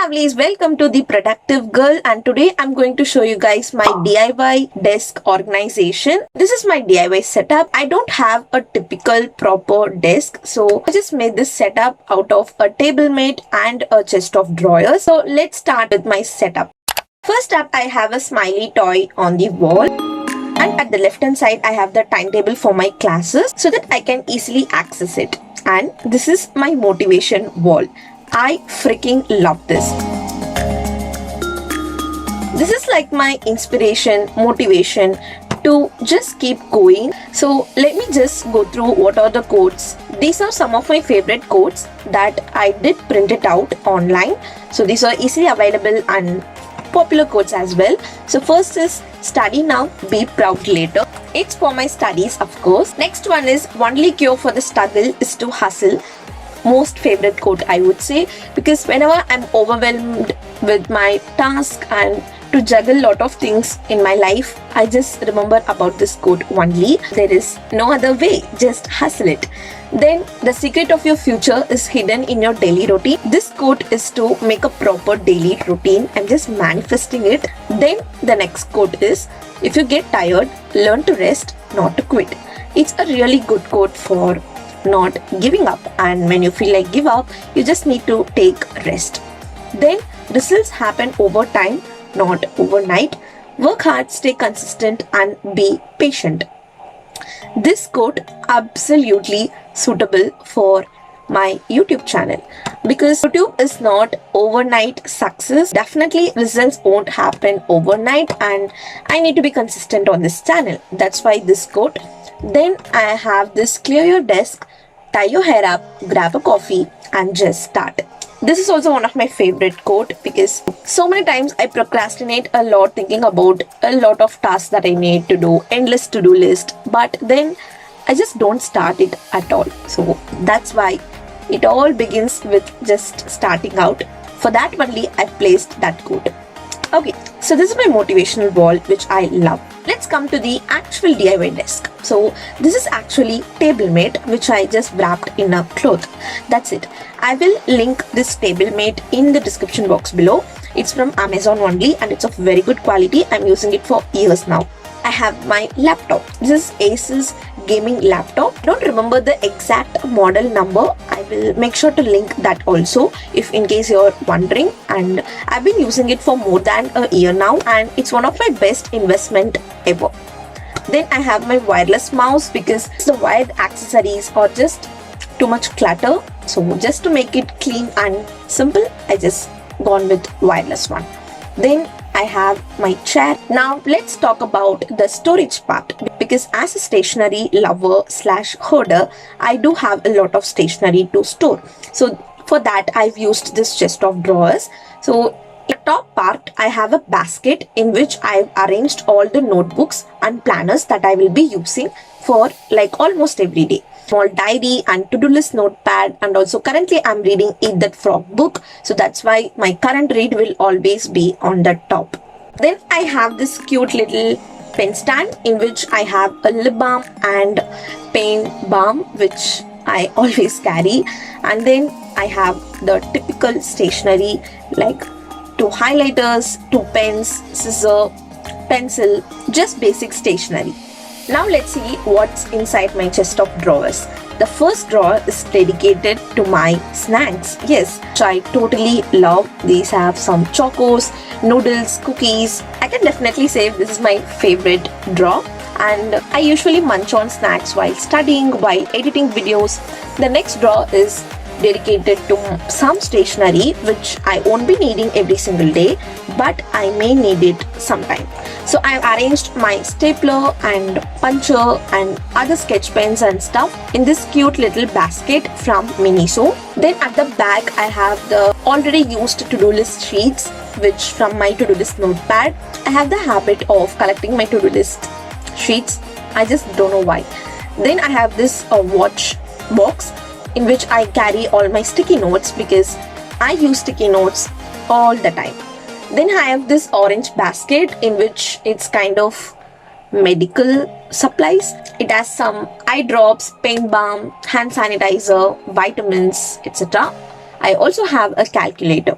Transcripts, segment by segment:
Lovelies, welcome to the Productive Girl, and today I'm going to show you guys my DIY desk organization. This is my DIY setup. I don't have a typical proper desk, so I just made this setup out of a table mat and a chest of drawers. So let's start with my setup. First up, I have a smiley toy on the wall. And at the left hand side, I have the timetable for my classes so that I can easily access it. And this is my motivation wall. I freaking love this. This is like my inspiration, motivation to just keep going. So let me just go through what are the quotes. These are some of my favorite quotes that I did print it out online. So these are easily available and popular quotes as well. So first is study now, be proud later. It's for my studies, of course. Next one is only cure for the struggle is to hustle. Most favorite quote, I would say, because whenever I'm overwhelmed with my task and to juggle a lot of things in my life, I just remember about this quote only. There is no other way, just hustle it. Then the secret of your future is hidden in your daily routine. This quote is to make a proper daily routine. I'm just manifesting it. Then the next quote is, if you get tired, learn to rest, not to quit. It's a really good quote for not giving up, and when you feel like give up, you just need to take rest. Then results happen over time, not overnight. Work hard, stay consistent, and be patient. This quote absolutely suitable for my YouTube channel because YouTube is not overnight success. Definitely results won't happen overnight, and I need to be consistent on this channel. That's why this quote. Then I have this clear your desk, tie your hair up, grab a coffee, and just start. This is also one of my favorite quote because so many times I procrastinate a lot thinking about a lot of tasks that I need to do, endless to-do list, but then I just don't start it at all. So that's why it all begins with just starting out. For that only I placed that quote. Okay, so this is my motivational wall, which I love. Let's come to the actual DIY desk. So this is actually table mat, which I just wrapped in a cloth. That's it. I will link this table mat in the description box below. It's from Amazon only and it's of very good quality. I'm using it for years now. I have my laptop. This is Asus gaming laptop. I don't remember the exact model number. I will make sure to link that also if in case you're wondering. And I've been using it for more than a year now and it's one of my best investment ever. Then I have my wireless mouse because the wired accessories are just too much clutter. So just to make it clean and simple, I just gone with wireless one. Then I have my chair. Now let's talk about the storage part because as a stationery lover / hoarder, I do have a lot of stationery to store. So for that I've used this chest of drawers. So in the top part I have a basket in which I've arranged all the notebooks and planners that I will be using for like almost every day. Small diary and to-do list notepad, and also currently I'm reading Eat That Frog book, so that's why my current read will always be on the top. Then I have this cute little pen stand in which I have a lip balm and pen balm which I always carry, and then I have the typical stationery like two highlighters, two pens, scissor, pencil, just basic stationery. Now let's see what's inside my chest of drawers. The first drawer is dedicated to my snacks. Yes, which I totally love. These have some chocos, noodles, cookies. I can definitely say this is my favorite drawer. And I usually munch on snacks while studying, while editing videos. The next drawer is dedicated to some stationery which I won't be needing every single day, but I may need it sometime. So I've arranged my stapler and puncher and other sketch pens and stuff in this cute little basket from Miniso. Then at the back I have the already used to-do list sheets which from my to-do list notepad. I have the habit of collecting my to-do list sheets. I just don't know why. Then I have this watch box in which I carry all my sticky notes because I use sticky notes all the time. Then I have this orange basket in which it's kind of medical supplies. It has some eye drops, pain balm, hand sanitizer, vitamins, etc. I also have a calculator.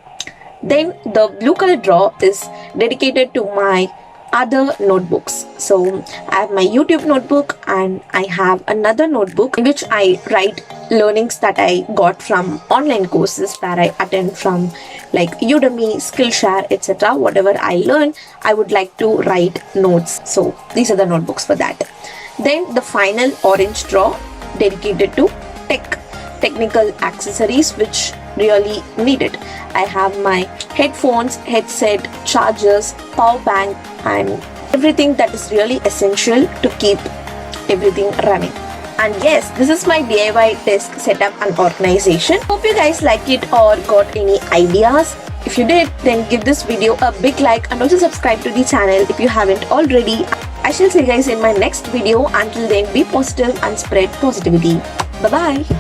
Then the blue color drawer is dedicated to my other notebooks. So I have my YouTube notebook and I have another notebook in which I write learnings that I got from online courses where I attend from like Udemy, Skillshare, etc. Whatever I learn, I would like to write notes. So these are the notebooks for that. Then the final orange drawer dedicated to technical accessories which really need it. I have my headphones, headset, chargers, power bank and everything that is really essential to keep everything running. And yes, this is my DIY desk setup and organization. Hope you guys like it or got any ideas. If you did, then give this video a big like and also subscribe to the channel if you haven't already. I shall see you guys in my next video. Until then, be positive and spread positivity. Bye bye.